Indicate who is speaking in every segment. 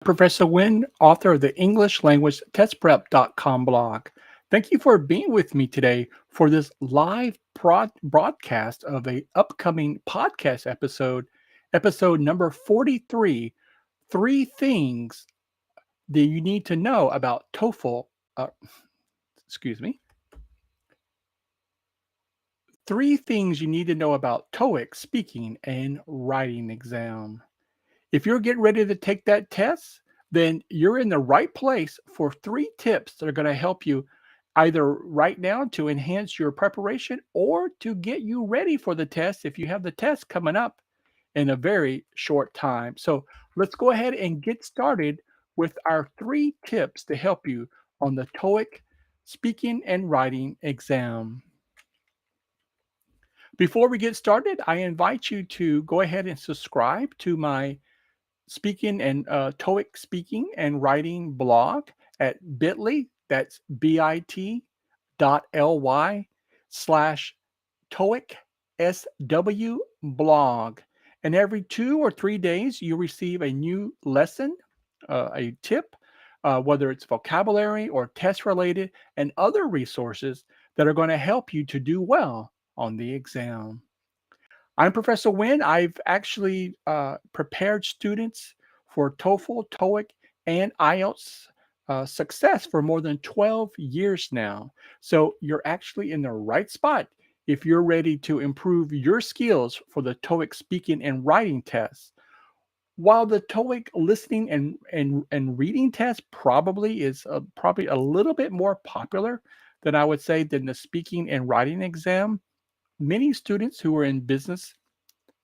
Speaker 1: Professor Wynn, author of the English Language TestPrep.com blog. Thank you for being with me today for this live broadcast of a upcoming podcast episode, episode number 43, Three Things That You Need to Know About TOEFL, uh, excuse me, Three Things You Need to Know About TOEIC Speaking and Writing Exam. If you're getting ready to take that test, then you're in the right place for three tips that are going to help you either right now to enhance your preparation or to get you ready for the test if you have the test coming up in a very short time. So let's go ahead and get started with our three tips to help you on the TOEIC speaking and writing exam. Before we get started, I invite you to go ahead and subscribe to my speaking and TOEIC speaking and writing blog at bit.ly. That's bit.ly slash TOEIC SW blog. And every 2 or 3 days, you receive a new lesson, a tip, whether it's vocabulary or test related, and other resources that are going to help you to do well on the exam. I'm Professor Wynn. I've actually prepared students for TOEFL, TOEIC, and IELTS success for more than 12 years now. So you're actually in the right spot if you're ready to improve your skills for the TOEIC speaking and writing test. While the TOEIC listening and reading test probably is probably a little bit more popular than I would say than the speaking and writing exam, many students who are in business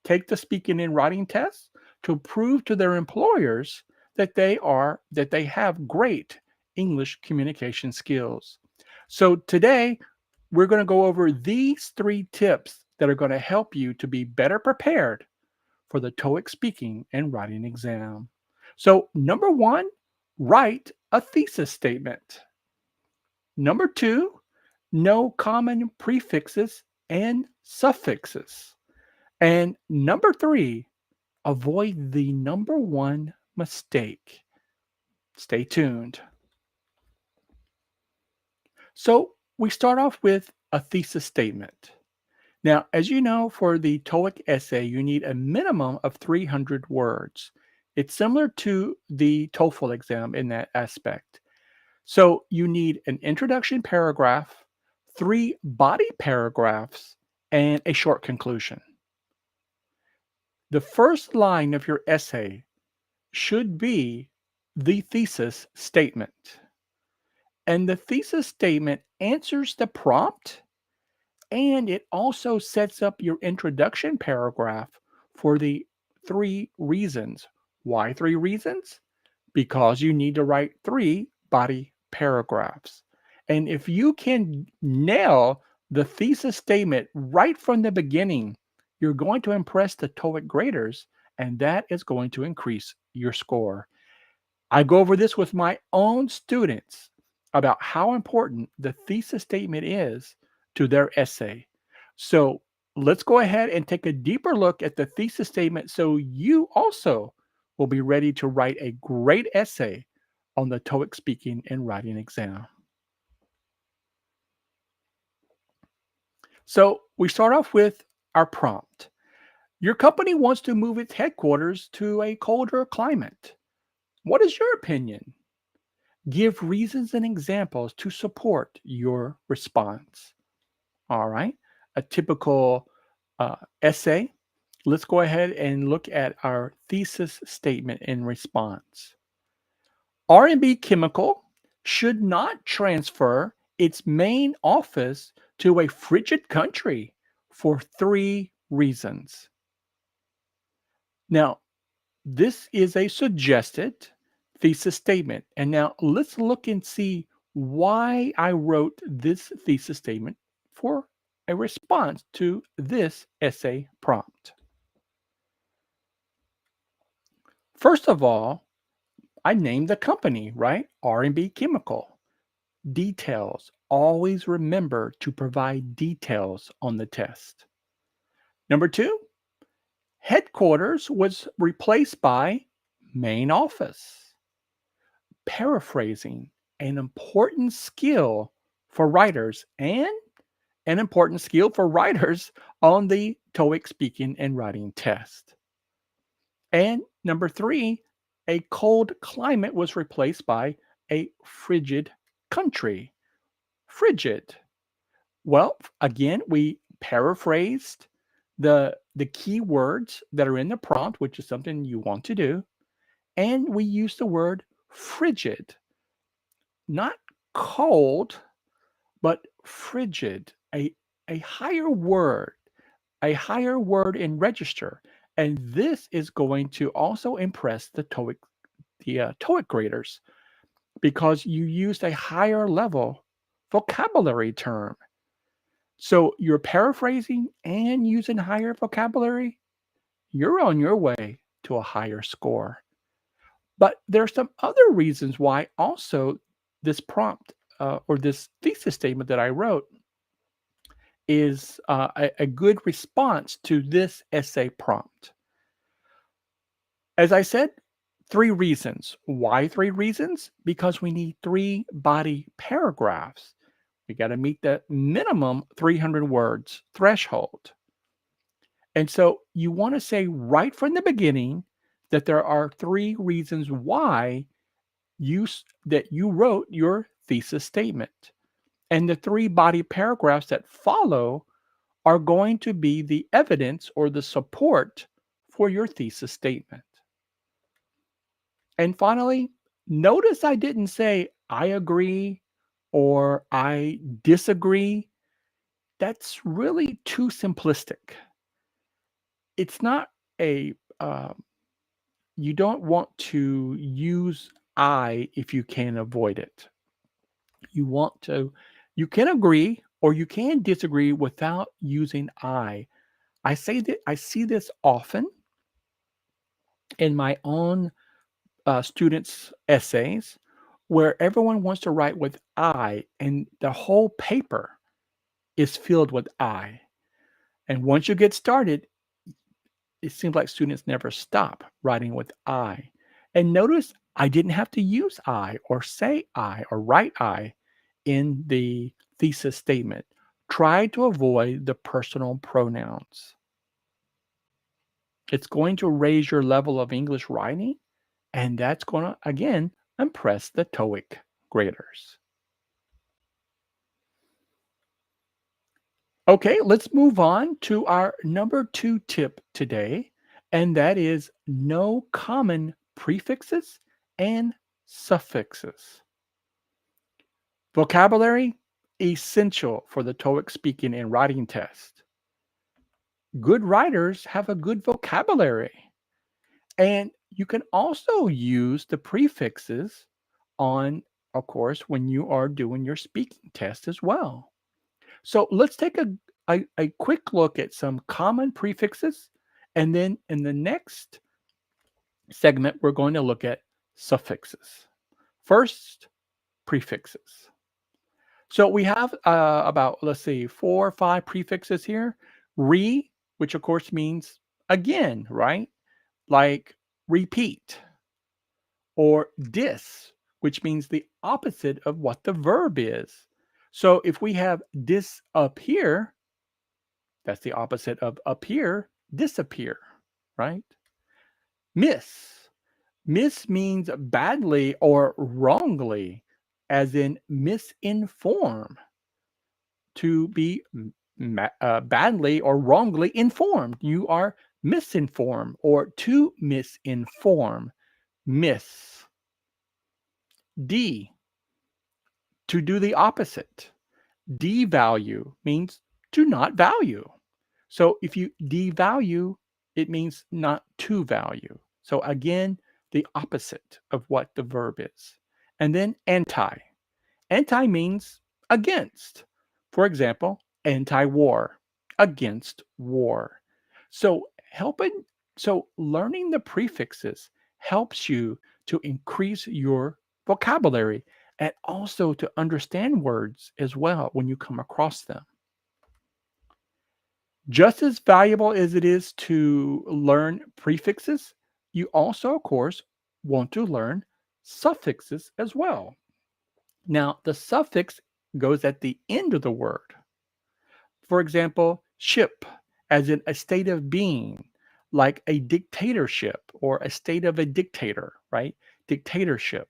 Speaker 1: take the speaking and writing test to prove to their employers that they have great English communication skills. So today we're going to go over these three tips that are going to help you to be better prepared for the TOEIC speaking and writing exam. So number 1, write a thesis statement. Number 2, know common prefixes and suffixes. And number 3, avoid the number 1 mistake. Stay tuned. So, we start off with a thesis statement. Now, as you know, for the TOEIC essay, you need a minimum of 300 words. It's similar to the TOEFL exam in that aspect. So, you need an introduction paragraph, 3 body paragraphs, and a short conclusion. The first line of your essay should be the thesis statement. And the thesis statement answers the prompt and it also sets up your introduction paragraph for the 3 reasons. Why 3 reasons? Because you need to write 3 body paragraphs. And if you can nail the thesis statement right from the beginning, you're going to impress the TOEIC graders, and that is going to increase your score. I go over this with my own students about how important the thesis statement is to their essay. So let's go ahead and take a deeper look at the thesis statement so you also will be ready to write a great essay on the TOEIC speaking and writing exam. So we start off with our prompt. Your company wants to move its headquarters to a colder climate. What is your opinion? Give reasons and examples to support your response. All right. A typical essay. Let's go ahead and look at our thesis statement in response. R&B Chemical should not transfer its main office to a frigid country for 3 reasons. Now, this is a suggested thesis statement. And now let's look and see why I wrote this thesis statement for a response to this essay prompt. First of all, I named the company, right? R&B Chemical. Details. Always remember to provide details on the test. Number 2, headquarters was replaced by main office. paraphrasing, an important skill for writers and an important skill for writers on the TOEIC speaking and writing test. And number three, a cold climate was replaced by a frigid country. Frigid. Well, again, we paraphrased the key words that are in the prompt, which is something you want to do, and we use the word frigid, not cold, but frigid, a higher word, a higher word in register. And this is going to also impress the TOEIC graders because you used a higher level vocabulary term. So you're paraphrasing and using higher vocabulary, you're on your way to a higher score. But there are some other reasons why also this prompt or this thesis statement that I wrote is a good response to this essay prompt. As I said, three reasons. Why three reasons? Because we need three body paragraphs. We got to meet the minimum 300 words threshold. And so you want to say right from the beginning that there are three reasons why that you wrote your thesis statement. And the three body paragraphs that follow are going to be the evidence or the support for your thesis statement. And finally, notice I didn't say I agree or I disagree. That's really too simplistic. It's not a, you don't want to use I if you can avoid it. You can agree or you can disagree without using I. I see this often in my own students' essays where everyone wants to write with I and the whole paper is filled with I. And once you get started, it seems like students never stop writing with I. And notice I didn't have to use I or say I or write I in the thesis statement. Try to avoid the personal pronouns. It's going to raise your level of English writing, and that's going to, again, impress the TOEIC graders. Okay, let's move on to our number 2 tip today, and that is know common prefixes and suffixes. Vocabulary, essential for the TOEIC speaking and writing test. Good writers have a good vocabulary. And you can also use the prefixes on, of course, when you are doing your speaking test as well. So let's take a quick look at some common prefixes. And then in the next segment, we're going to look at suffixes. First, prefixes. So we have about, let's see, 4 or 5 prefixes here. Re, which of course means again, right? Like repeat. Or dis, which means the opposite of what the verb is. So if we have disappear, that's the opposite of appear, disappear, right? Miss. Miss means badly or wrongly, as in misinform. To be badly or wrongly informed. You are misinformed or to misinform. Miss. D, to do the opposite. Devalue means to not value. So if you devalue, it means not to value. So again, the opposite of what the verb is. And then anti. Anti means against. For example, anti-war, against war. So learning the prefixes helps you to increase your vocabulary and also to understand words as well when you come across them. Just as valuable as it is to learn prefixes, you also, of course, want to learn suffixes as well. Now, the suffix goes at the end of the word. For example, ship, as in a state of being, like a dictatorship or a state of a dictator, right? Dictatorship.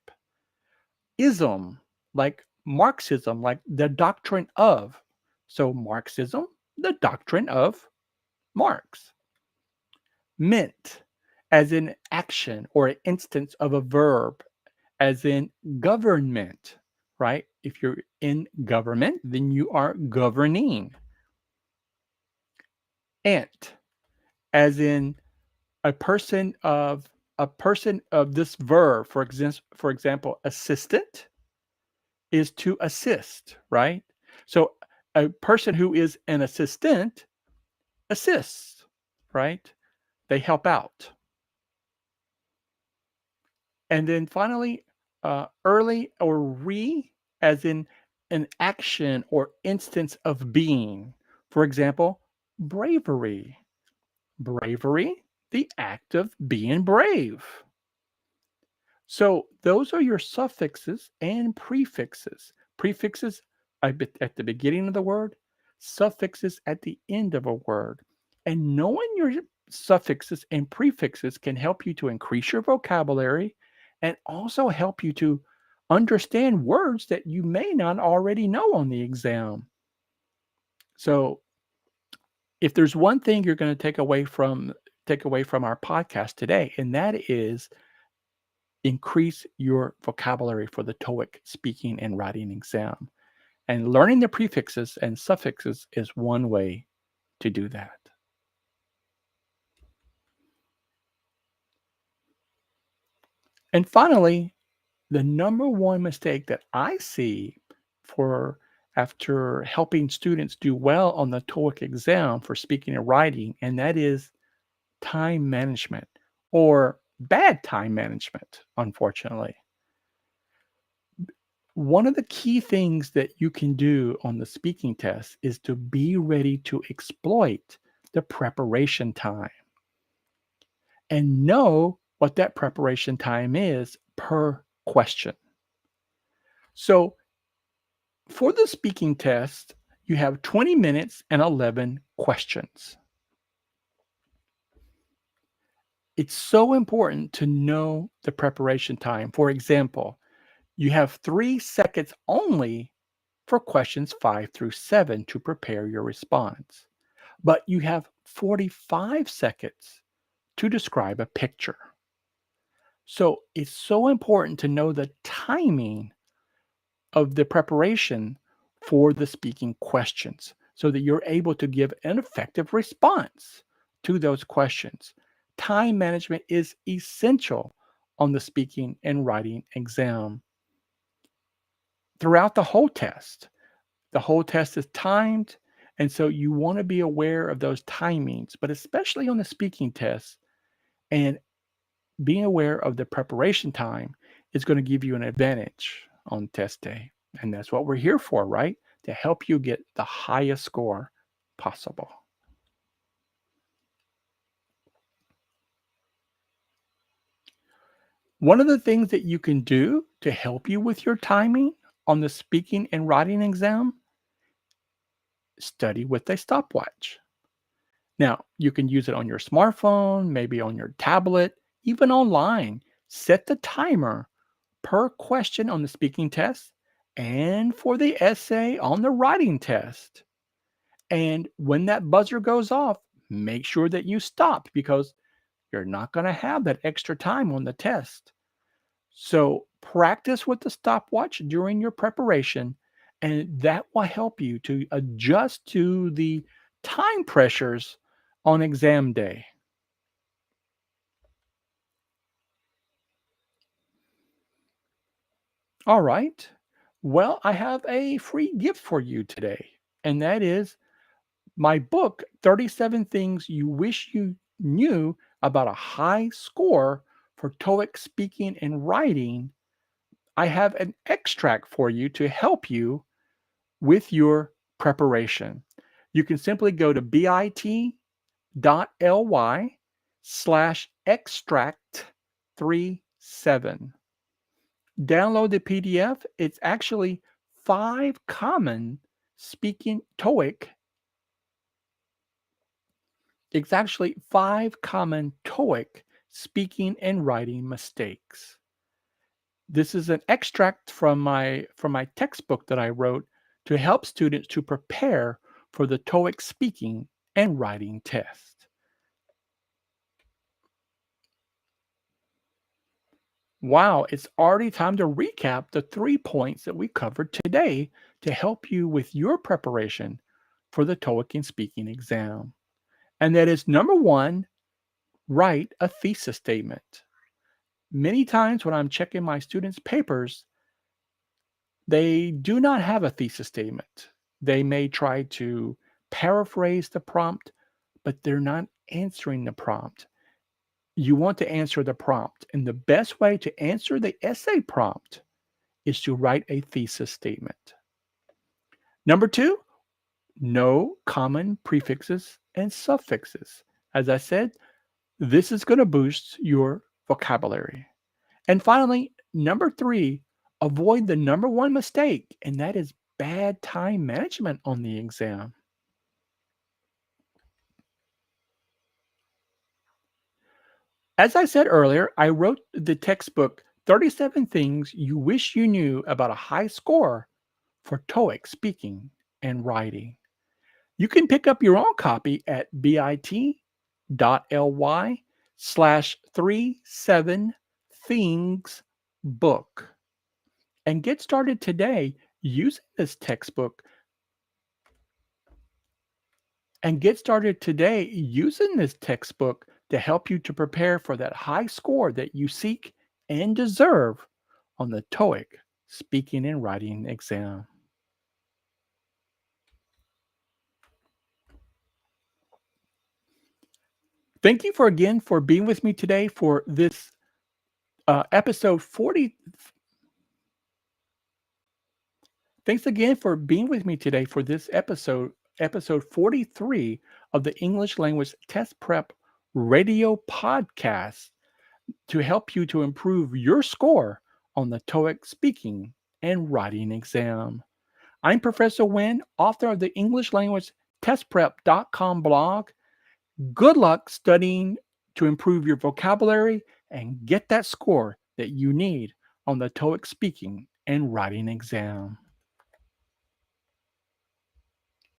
Speaker 1: Ism, like Marxism, like the doctrine of. So, Marxism, the doctrine of Marx. Meant, as in action or an instance of a verb, as in government, right? If you're in government, then you are governing. Ant, as in a person of this verb, for example, assistant is to assist, right? So a person who is an assistant assists, right? They help out. And then finally, early or as in an action or instance of being. For example, bravery. Bravery, the act of being brave. So those are your suffixes and prefixes. Prefixes at the beginning of the word, suffixes at the end of a word. And knowing your suffixes and prefixes can help you to increase your vocabulary and also help you to understand words that you may not already know on the exam. So if there's one thing you're going to take away from our podcast today, and that is increase your vocabulary for the TOEIC speaking and writing exam. And learning the prefixes and suffixes is one way to do that. And finally, the number one mistake that I see for after helping students do well on the TOEIC exam for speaking and writing, and that is time management or bad time management, unfortunately. One of the key things that you can do on the speaking test is to be ready to exploit the preparation time and know what that preparation time is per question. So, for the speaking test, you have 20 minutes and 11 questions. It's so important to know the preparation time. For example, you have 3 seconds only for questions 5 through 7 to prepare your response, but you have 45 seconds to describe a picture. So it's so important to know the timing of the preparation for the speaking questions so that you're able to give an effective response to those questions. Time management is essential on the speaking and writing exam throughout the whole test. The whole test is timed, and so you want to be aware of those timings, but especially on the speaking test, and being aware of the preparation time is going to give you an advantage on test day. And that's what we're here for, right? To help you get the highest score possible. One of the things that you can do to help you with your timing on the speaking and writing exam, study with a stopwatch. Now, you can use it on your smartphone, maybe on your tablet, even online. Set the timer per question on the speaking test and for the essay on the writing test. And when that buzzer goes off, make sure that you stop because you're not going to have that extra time on the test. So practice with the stopwatch during your preparation, and that will help you to adjust to the time pressures on exam day. All right. Well, I have a free gift for you today, and that is my book, 37 Things You Wish You Knew About a High Score for TOEIC Speaking and Writing. I have an extract for you to help you with your preparation. You can simply go to bit.ly/extract 37. Download the PDF. Speaking TOEIC. It's actually 5 common TOEIC speaking and writing mistakes. This is an extract from my textbook that I wrote to help students to prepare for the TOEIC speaking and writing test. Wow, it's already time to recap the 3 points that we covered today to help you with your preparation for the TOEIC and speaking exam. And that is number 1, write a thesis statement. Many times when I'm checking my students' papers, they do not have a thesis statement. They may try to paraphrase the prompt, but they're not answering the prompt. You want to answer the prompt, and the best way to answer the essay prompt is to write a thesis statement. Number 2, know common prefixes and suffixes. As I said, this is going to boost your vocabulary. And finally, number 3, avoid the number 1 mistake, and that is bad time management on the exam. As I said earlier, I wrote the textbook 37 Things You Wish You Knew About a High Score for TOEIC Speaking and Writing. You can pick up your own copy at bit.ly/37thingsbook and get started today using this textbook to help you to prepare for that high score that you seek and deserve on the TOEIC speaking and writing exam. Thank you for being with me today for this episode 40. Thanks again for being with me today for this episode 43 of the English Language Test Prep radio podcast to help you to improve your score on the TOEIC speaking and writing exam. I'm Professor Wynn, author of the English Language TestPrep.com blog. Good luck studying to improve your vocabulary and get that score that you need on the TOEIC speaking and writing exam.